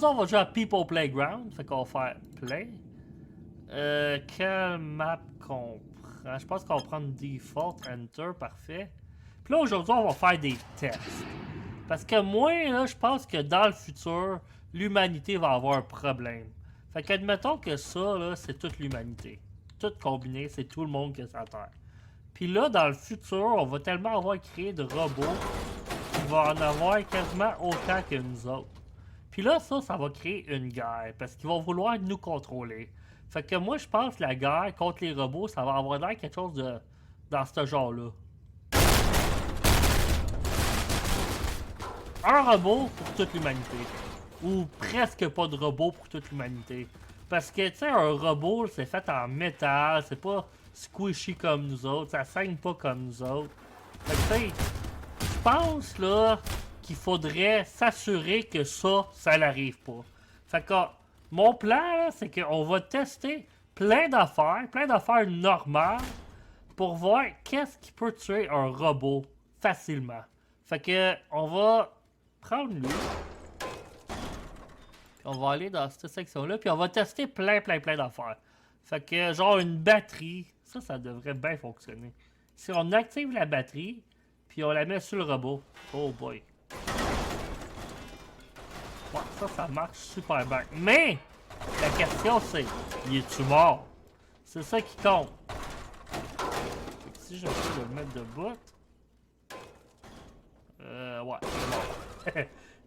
ça, on va jouer à People Playground. Fait qu'on va faire play. Quelle map qu'on prend? Je pense qu'on va prendre Default, Enter, parfait. Puis là, aujourd'hui, on va faire des tests. Parce que moi, là, je pense que dans le futur, l'humanité va avoir un problème. Fait qu'admettons que ça, là, c'est toute l'humanité. Tout combiné, c'est tout le monde qui est sur la Terre. Puis là, dans le futur, on va tellement avoir créé de robots qu'il va en avoir quasiment autant que nous autres. Puis là, ça va créer une guerre, parce qu'ils vont vouloir nous contrôler. Fait que moi, je pense que la guerre contre les robots, ça va avoir l'air quelque chose de dans ce genre-là. Un robot pour toute l'humanité. Ou presque pas de robot pour toute l'humanité. Parce que, tu sais, un robot, c'est fait en métal, c'est pas squishy comme nous autres, ça saigne pas comme nous autres. Fait que, tu sais, je pense, là, qu'il faudrait s'assurer que ça n'arrive pas. Fait que, mon plan, là, c'est qu'on va tester plein d'affaires normales, pour voir qu'est-ce qui peut tuer un robot facilement. Fait que, on va prendre lui. Puis on va aller dans cette section-là, puis on va tester plein d'affaires. Fait que, genre une batterie, ça devrait bien fonctionner. Si on active la batterie, puis on la met sur le robot, oh boy. Ouais, ça marche super bien. Mais, la question c'est, il est-tu mort? C'est ça qui compte. Fait que si j'essaie de le mettre debout... ouais, il est mort.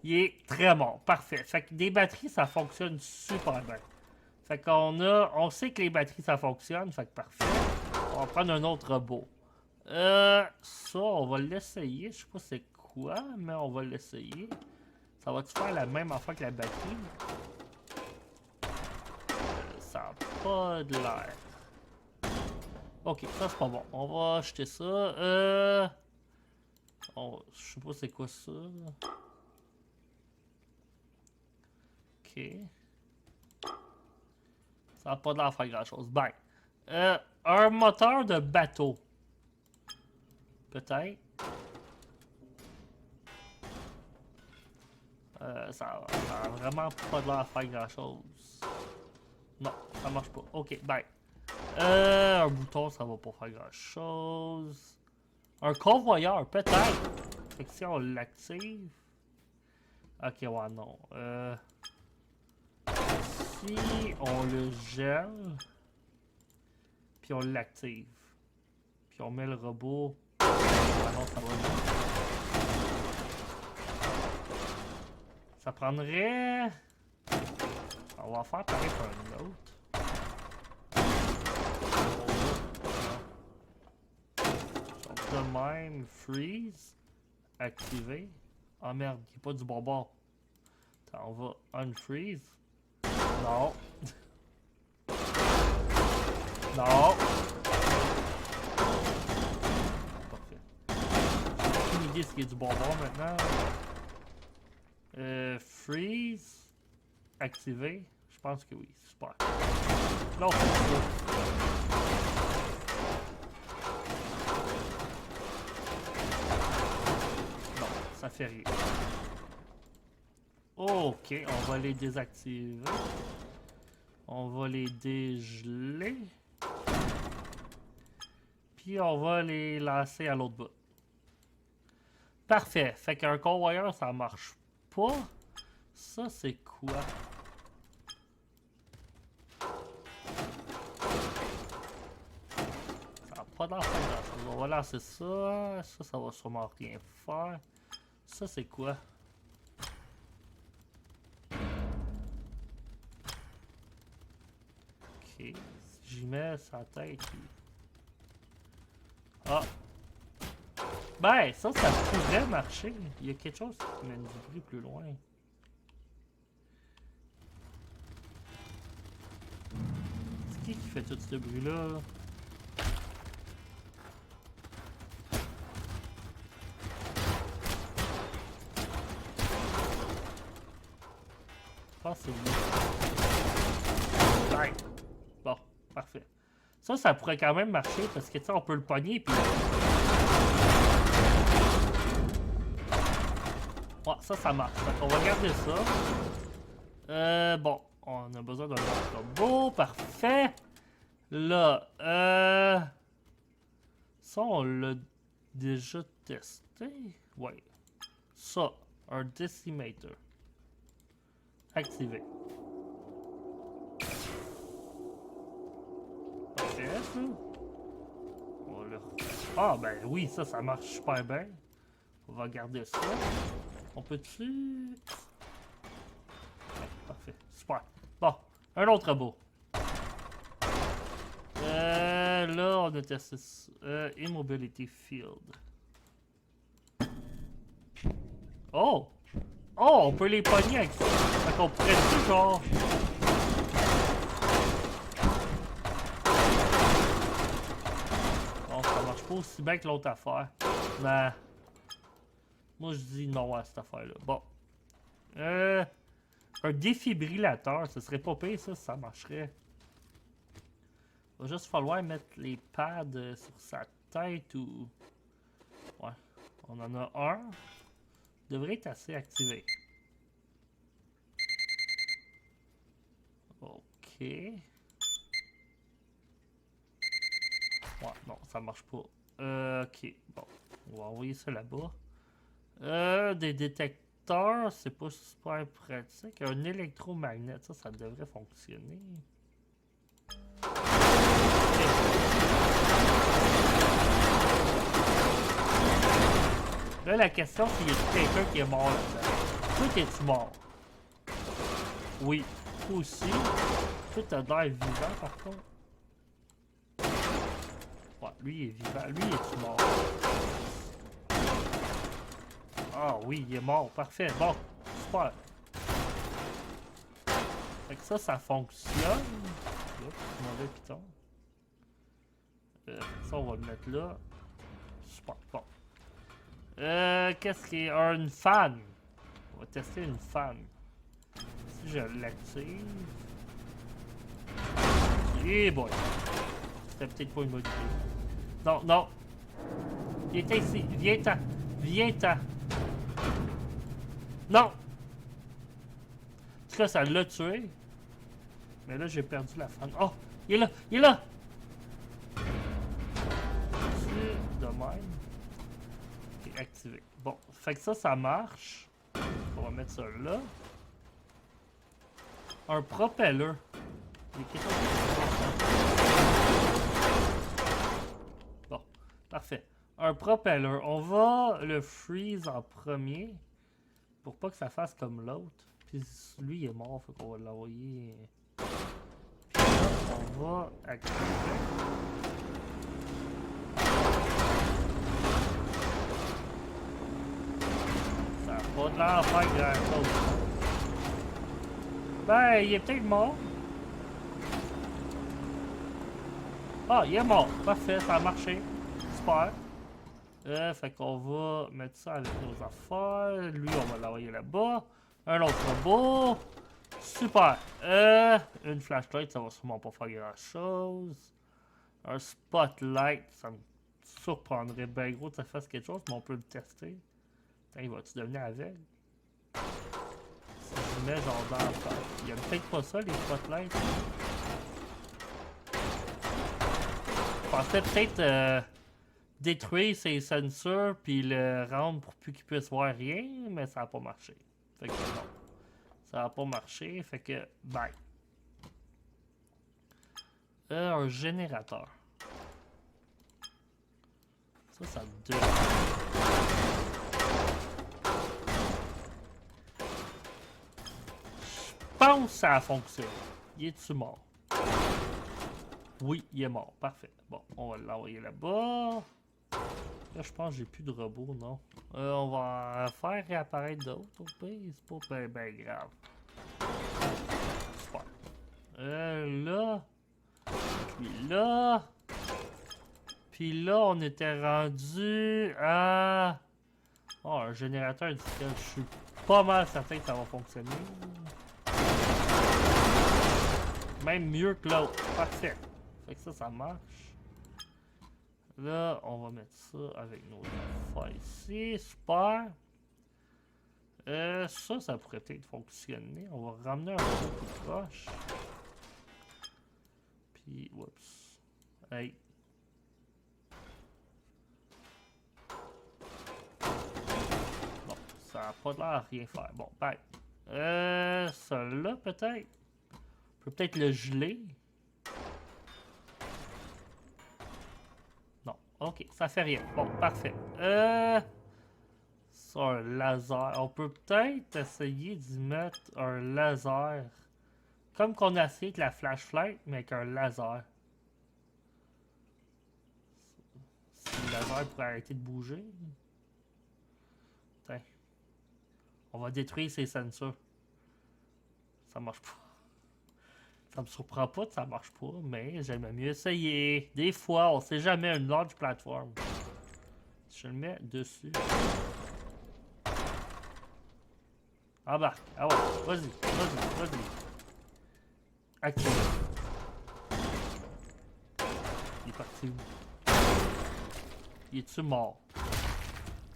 Il est très mort, parfait. Fait que des batteries, ça fonctionne super bien. Fait on sait que les batteries, ça fonctionne, fait que parfait. On va prendre un autre robot. Ça, on va l'essayer. Je sais pas c'est quoi, mais on va l'essayer. Ça va-tu faire la même affaire que la batterie? Ça n'a pas de l'air. Ok, ça c'est pas bon. On va acheter ça. Je sais pas c'est quoi ça. Ok. Ça n'a pas de l'air de faire grand chose. Ben. Un moteur de bateau. Peut-être. Ça a vraiment pas de l'air de faire grand chose. Non, ça marche pas. Ok, ben. Un bouton, ça va pas faire grand chose. Un convoyeur, peut-être. Fait que si on l'active. Ok, ouais, non. Si on le gèle. Puis on l'active. Puis on met le robot. Ah non, ça va bien. Ça prendrait. On va faire pareil pour un autre. De même, freeze, activer. Ah merde, il n'y a pas du bon bord. Attends, on va unfreeze. Non. Non. Parfait. J'ai aucune idée ce qui est du bon bord maintenant. Freeze, activer. Je pense que oui, super. Non, c'est ça. Ça fait rien. Ok, on va les désactiver. On va les dégeler. Puis on va les lancer à l'autre bout. Parfait. Fait qu'un convoyeur, ça marche pas. Ça, c'est quoi? Ça n'a pas d'air faire grand-chose. On va lancer ça. Ça va sûrement rien faire. Ça, c'est quoi? Ok. Si j'y mets sa tête... Ah! Ben, ça pourrait marcher. Il y a quelque chose qui mène du bruit plus loin. C'est qui fait tout ce bruit-là? Je pense que c'est lui. Ouais. Bon, parfait. Ça pourrait quand même marcher parce que tu sais, on peut le pogner puis. Ouais, ça marche. On va garder ça. Bon, on a besoin d'un autre robot. Parfait. Là, ça, on l'a déjà testé. Ouais. Ça, un Decimator. Activé. Parfait, ça. On l'a... Ah, ben oui, ça marche super bien. On va garder ça. On peut-tu... Ouais, parfait. Super. Bon, un autre robot. Là, on a testé ça. Immobility Field. Oh! Oh, on peut les pogner avec ça. Fait qu'on pourrait-tu, genre... Bon, ça marche pas aussi bien que l'autre affaire. Mais... Moi, je dis non à cette affaire-là. Bon. Un défibrillateur, ce serait pas pire, ça marcherait. Il va juste falloir mettre les pads sur sa tête ou... Ouais. On en a un. Devrait être assez activé. Ok. Ouais, non, ça marche pas. Ok, bon. On va envoyer ça là-bas. Des détecteurs, c'est pas super pratique. Un électromagnet, ça devrait fonctionner. Okay. Là, la question, c'est y a quelqu'un qui est mort là-dedans. Toi, t'es-tu mort? Oui. Toi aussi. Toi, t'as l'air vivant, par contre. Ouais, lui, il est vivant. Lui, est-tu mort? Ah oui, il est mort. Parfait. Bon, super. Fait que ça fonctionne. Oups, mauvais piton. Ça, on va le mettre là. Super. Bon. Qu'est-ce qui est une fan? On va tester une fan. Si je l'active. Eh boy. C'était peut-être pas une bonne idée. Non, non. Viens ici. Viens-t'en. Viens-t'en. Non! En tout cas, ça l'a tué. Mais là, j'ai perdu la fan. Oh! Il est là! Il est là! C'est de même. Ok, activé. Bon, fait que ça marche. On va mettre ça là. Un propeller. Il y a quelque chose de... Bon, parfait. Un propeller. On va le freeze en premier. Pour pas que ça fasse comme l'autre. Puis lui, il est mort. Fait qu'on va l'envoyer... Puis là, on va activer. Ça n'a pas de l'air à faire grand chose. Ben, il est peut-être mort. Ah, il est mort. Parfait, ça a marché. Super. Fait qu'on va mettre ça avec nos affaires. Lui, on va l'envoyer là-bas. Un autre robot. Super. Une flashlight, ça va sûrement pas faire grand-chose. Un spotlight, ça me surprendrait bien gros que ça fasse quelque chose, mais on peut le tester. Putain, il va-tu devenir aveugle? Si je mets genre dans la face. Il y a peut-être pas ça, les spotlights. Je pensais peut-être détruire ses sensors puis le rendre pour plus qu'il puisse voir rien, mais ça n'a pas marché. Fait que non. Ça n'a pas marché, fait que bye. Un générateur. Ça devrait... Je pense que ça a fonctionné. Il est-tu mort? Oui, il est mort. Parfait. Bon, on va l'envoyer là-bas. Là, je pense que j'ai plus de robots, non? On va en faire réapparaître d'autres au pire. C'est pas ben grave. Super. Là. Puis là. Puis là, on était rendu à... Oh, un générateur industriel. Je suis pas mal certain que ça va fonctionner. Même mieux que l'autre. Parfait. Fait que ça marche. Là, on va mettre ça avec nos affaires ici. Super. Ça pourrait peut-être fonctionner. On va ramener un peu plus proche. Puis, oups. Hey. Bon, ça n'a pas l'air à rien faire. Bon, bye. Celui-là, peut-être. On peut peut-être le geler. Non, ok, ça fait rien. Bon, parfait. C'est un laser. On peut peut-être essayer d'y mettre un laser. Comme qu'on a essayé avec la flashlight, mais avec un laser. Si le laser pourrait arrêter de bouger. Tiens. On va détruire ces sensors. Ça marche pas. Ça me surprend pas que ça marche pas, mais j'aimerais mieux essayer. Des fois, on sait jamais une large plateforme. Je le mets dessus. Embarque. Ah ouais, vas-y, vas-y, vas-y. Active. Il est parti où? Il est-tu mort?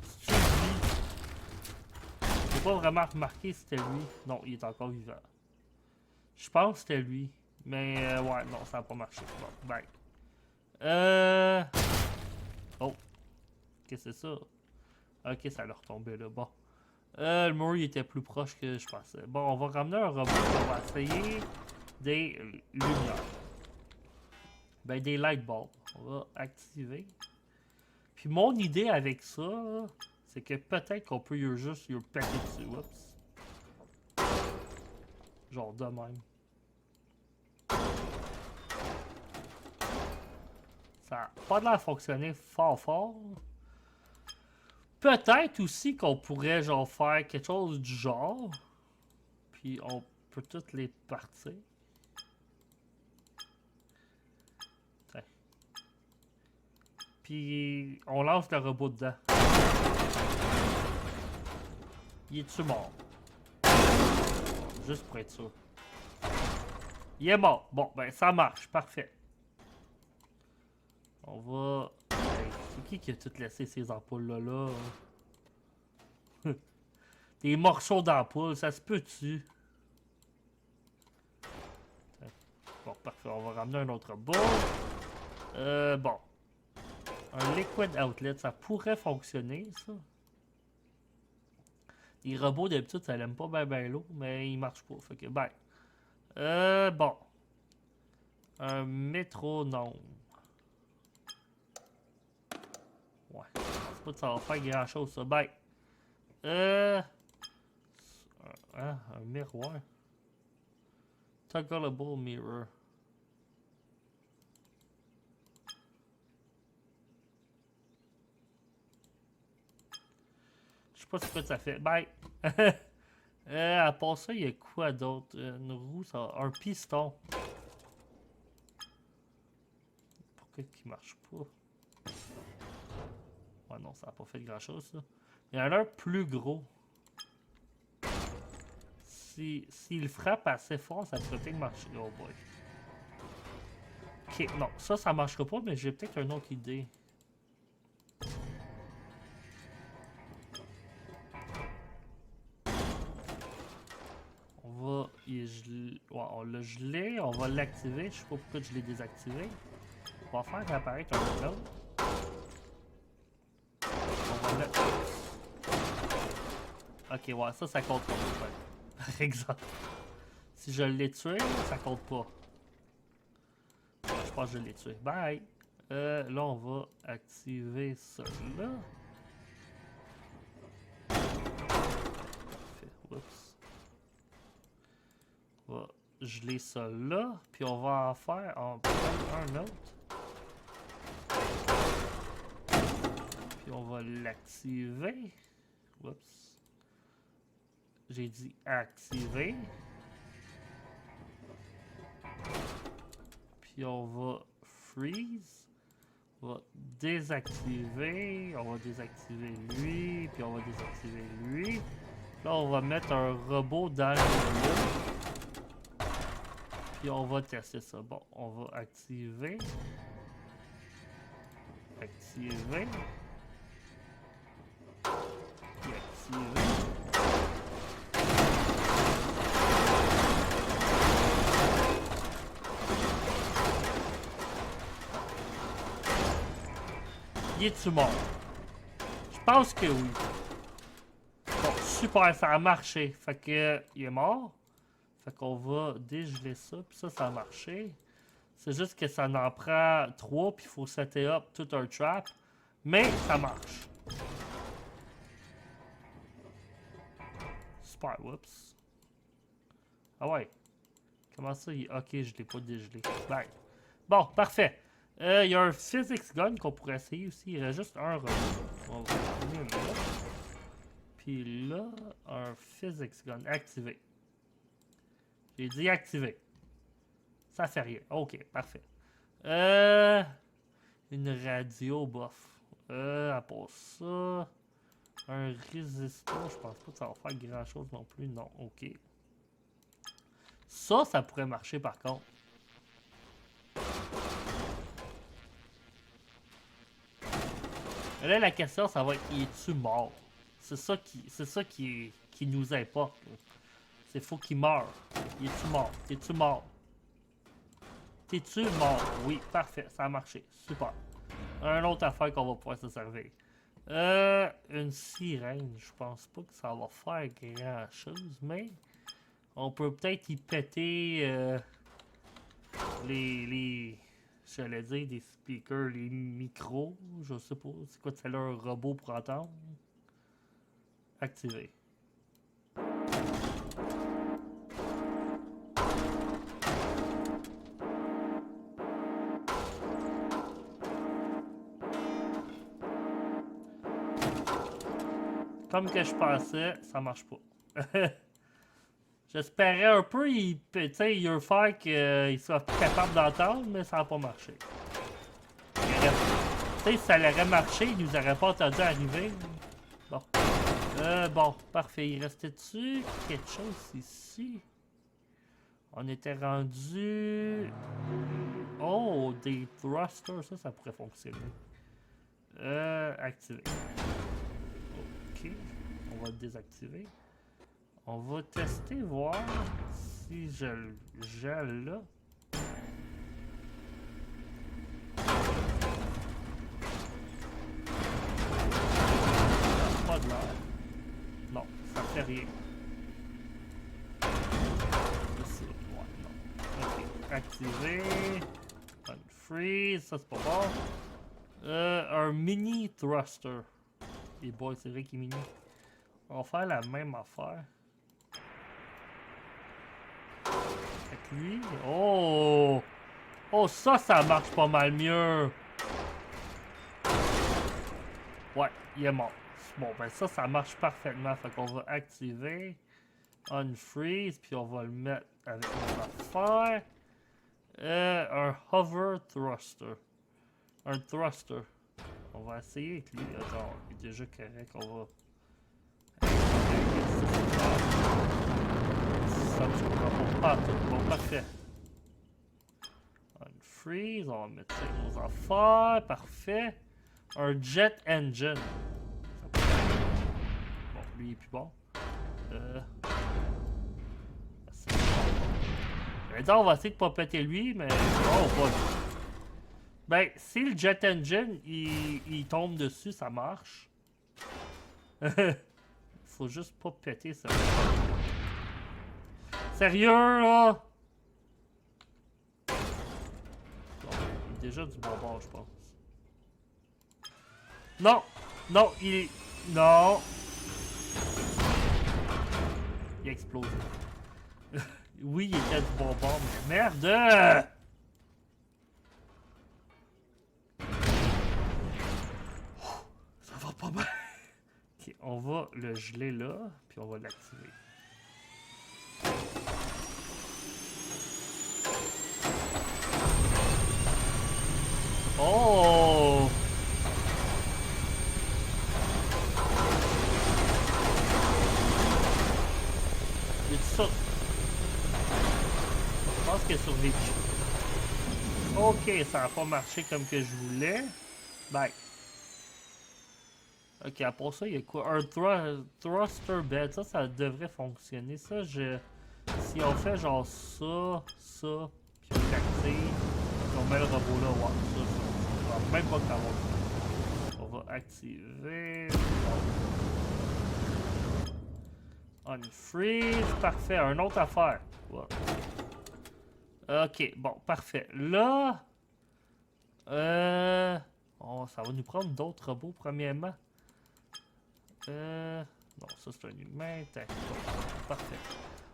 C'est-tu lui? J'ai pas vraiment remarqué si c'était lui. Non, il est encore vivant. Je pense que c'était lui. Mais ouais, non, ça n'a pas marché. Bon, bye. Oh. Qu'est-ce que c'est ça? Ok, ça l'a retombé là. Bon. Le mur il était plus proche que je pensais. Bon, on va ramener un robot. On va essayer des lumières. Ben, des light bulbs. On va activer. Puis mon idée avec ça, c'est que peut-être qu'on peut juste y péter dessus. Oups. Genre de même. Ça n'a pas l'air de fonctionner fort fort. Peut-être aussi qu'on pourrait genre faire quelque chose du genre. Puis on peut toutes les partir. Tiens. Puis on lance le robot dedans. Il est-tu mort? Juste pour être sûr. Il est mort. Bon, ben ça marche. Parfait. On va... Hey, c'est qui a tout laissé ces ampoules-là? Là? Des morceaux d'ampoules, ça se peut-tu? Bon, parfait. On va ramener un autre bol. Bon. Un liquid outlet, ça pourrait fonctionner, ça. Les robots, d'habitude, ça l'aime pas ben l'eau, mais il marche pas. Fait que, ben. Bon. Un métronome. Ouais. Je pense pas que ça va faire grand chose, ça. Ben. Un miroir. Toggleable mirror. Je sais pas ce que ça fait. Bye! À part ça, il y a quoi d'autre? Une roue, ça... un piston. Pourquoi il marche pas? Ouais, non, ça n'a pas fait grand chose, ça. Il y en a un plus gros. S'il frappe assez fort, ça pourrait peut-être marcher. Oh boy. Ok, non, ça marchera pas, mais j'ai peut-être une autre idée. On va y geler. Ouais, on l'a gelé, on va l'activer. Je sais pas pourquoi je l'ai désactivé. On va faire apparaître un autre. On va mettre... Ok, ouais, ça compte pas. Par exemple. Si je l'ai tué, ça compte pas. Je pense que je l'ai tué. Bye! Là, on va activer celui-là. Parfait. Oups. On va geler celui-là. Puis on va en faire un autre. Puis on va l'activer. Oups. J'ai dit activer. Puis on va freeze. On va désactiver. On va désactiver lui. Puis on va désactiver lui. Là, on va mettre un robot dans le milieu. Puis on va tester ça. Bon, on va activer. Activer. Puis activer. Il est-tu mort? Je pense que oui. Bon, super, ça a marché. Fait que, il est mort. Fait qu'on va dégeler ça, puis ça a marché. C'est juste que ça en prend 3, puis il faut setter up tout un trap. Mais ça marche. Super, whoops. Ah ouais. Comment ça? Ok, je l'ai pas dégelé. Bye. Bon, parfait. Il y a un physics gun qu'on pourrait essayer aussi. Il reste juste un robot. On va le mettre là. Puis là, un physics gun activé. J'ai dit activé. Ça fait rien. Ok, parfait. Une radio, bof. À part ça, un résisteur, je pense pas que ça va faire grand chose non plus. Non, ok. Ça pourrait marcher par contre. Là, la question, ça va être, es-tu mort? C'est ça qui nous importe. C'est faut qu'il meure. Es-tu mort? T'es-tu mort? T'es-tu mort? Oui, parfait, ça a marché. Super. Une autre affaire qu'on va pouvoir se servir. Une sirène, je pense pas que ça va faire grand chose, mais on peut peut-être y péter j'allais dire des speakers, les micros, je sais pas, c'est quoi, c'est là un robot pour entendre? Activer. Comme que je pensais, ça marche pas. J'espérais un peu, il faire qu'il soit capable d'entendre, mais ça n'a pas marché. Si ça aurait marché, il nous aurait pas entendu arriver. Bon. Bon, parfait. Il restait-tu quelque chose ici? On était rendu... Oh, des thrusters, ça pourrait fonctionner. Activer. Ok, on va le désactiver. On va tester, voir si je le gèle là. Pas de l'air. Non, ça fait rien. Ici, ouais, non. Ok, activer. Unfreeze, ça c'est pas bon. Un mini thruster. Et boy, c'est vrai qu'il est mini. On va faire la même affaire. Avec lui. Oh! Oh, ça marche pas mal mieux. Ouais, il est mort. Bon, ben ça marche parfaitement. Fait qu'on va activer. Unfreeze, puis on va le mettre avec notre affaire. Un hover thruster. Un thruster. On va essayer avec lui. Genre, il est déjà correct. On va... Ça ne se pas tout. Bon, parfait. Unfreeze, on va mettre ça avec nos affaires. Parfait. Un jet engine. Bon, lui il est plus bon. On va essayer de pas péter lui, mais... Oh, pas lui. Ben, si le jet engine, il tombe dessus, ça marche. Faut juste pas péter ça. Sérieux, là? Bon, il est déjà du bon bord, je pense. Non! Non, il est... Non! Il a explosé. Oui, il était du bon bord, mais merde! Ça va pas mal. Ok, on va le geler là, puis on va l'activer. Oh! Il est ça. Je pense qu'il a survécu. Ok, ça n'a pas marché comme que je voulais. Bye. Ok, après ça, il y a quoi? Un thruster bed. Ça devrait fonctionner. Ça, si on fait genre ça, puis on l'active, puis on met le robot là, ouais, ça, je pense même pas que ça va. activer. Unfreeze. Parfait. Une autre affaire. Wow. Ok, bon, parfait. Là... Oh, ça va nous prendre d'autres robots, premièrement. Non, ça c'est un humain. Parfait.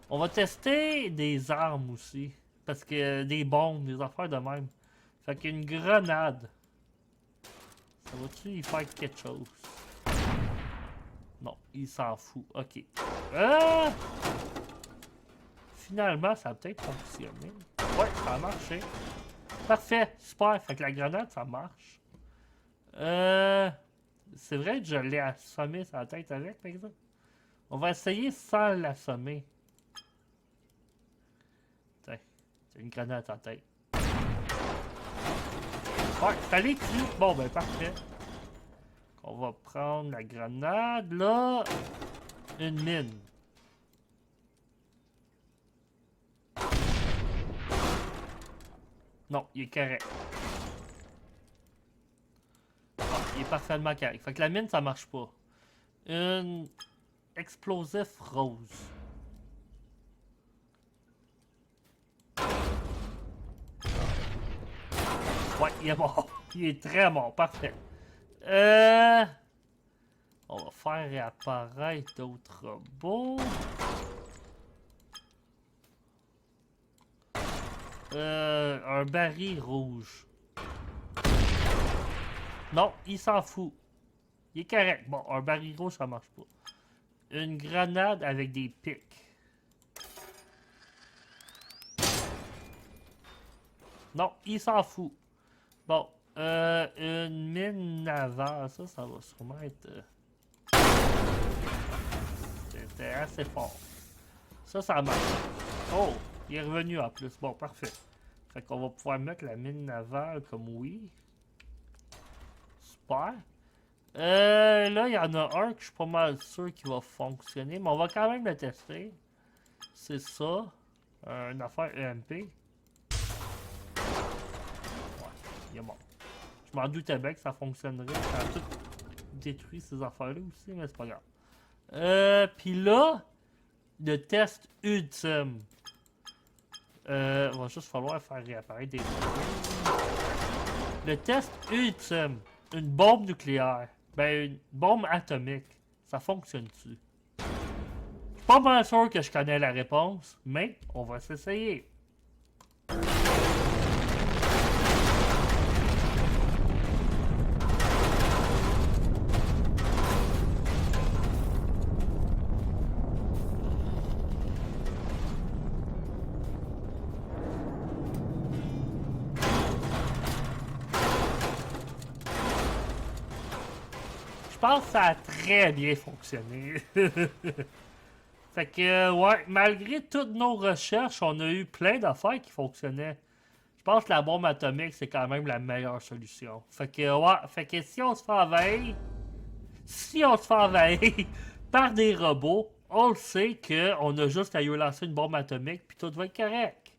On va tester des armes aussi. Parce que des bombes, des affaires de même. Fait qu'une grenade. Ça va-tu y faire quelque chose? Non, il s'en fout. Ok. Finalement, ça a peut-être fonctionné. Ouais, ça a marché. Parfait, super. Fait que la grenade, ça marche. C'est vrai que je l'ai assommé sur la tête avec, par exemple. On va essayer sans l'assommer. Tiens, c'est une grenade à la tête. Ouais, fallait que... Bon, ben parfait. On va prendre la grenade, là. Une mine. Non, il est correct. Ah, il est parfaitement correct. Fait que la mine, ça marche pas. Une... Explosif rose. Ouais, il est mort. Il est très mort. Parfait. On va faire réapparaître d'autres robots. Un baril rouge. Non, il s'en fout. Il est correct. Bon, un baril rouge, ça marche pas. Une grenade avec des pics. Non, il s'en fout. Bon, une mine navale, ça va sûrement être... C'était assez fort. Ça marche. Oh, il est revenu en plus. Bon, parfait. Fait qu'on va pouvoir mettre la mine navale comme oui. Super. Là, il y en a un que je suis pas mal sûr qu'il va fonctionner, mais on va quand même le tester. C'est ça. Une affaire EMP. Ouais, il est mort. Je m'en doutais bien que ça fonctionnerait. Ça a tout détruit ces affaires-là aussi, mais c'est pas grave. Puis là, le test ultime. Va juste falloir faire réapparaître des... Le test ultime. Une bombe nucléaire. Ben, une bombe atomique. Ça fonctionne-tu? Je suis pas bien sûr que je connais la réponse, mais on va s'essayer. Je pense que ça a très bien fonctionné. Fait que, ouais, malgré toutes nos recherches, on a eu plein d'affaires qui fonctionnaient. Je pense que la bombe atomique, c'est quand même la meilleure solution. Fait que, ouais, fait que si on se fait envahir, par des robots, on le sait qu'on a juste à lui lancer une bombe atomique, puis tout va être correct.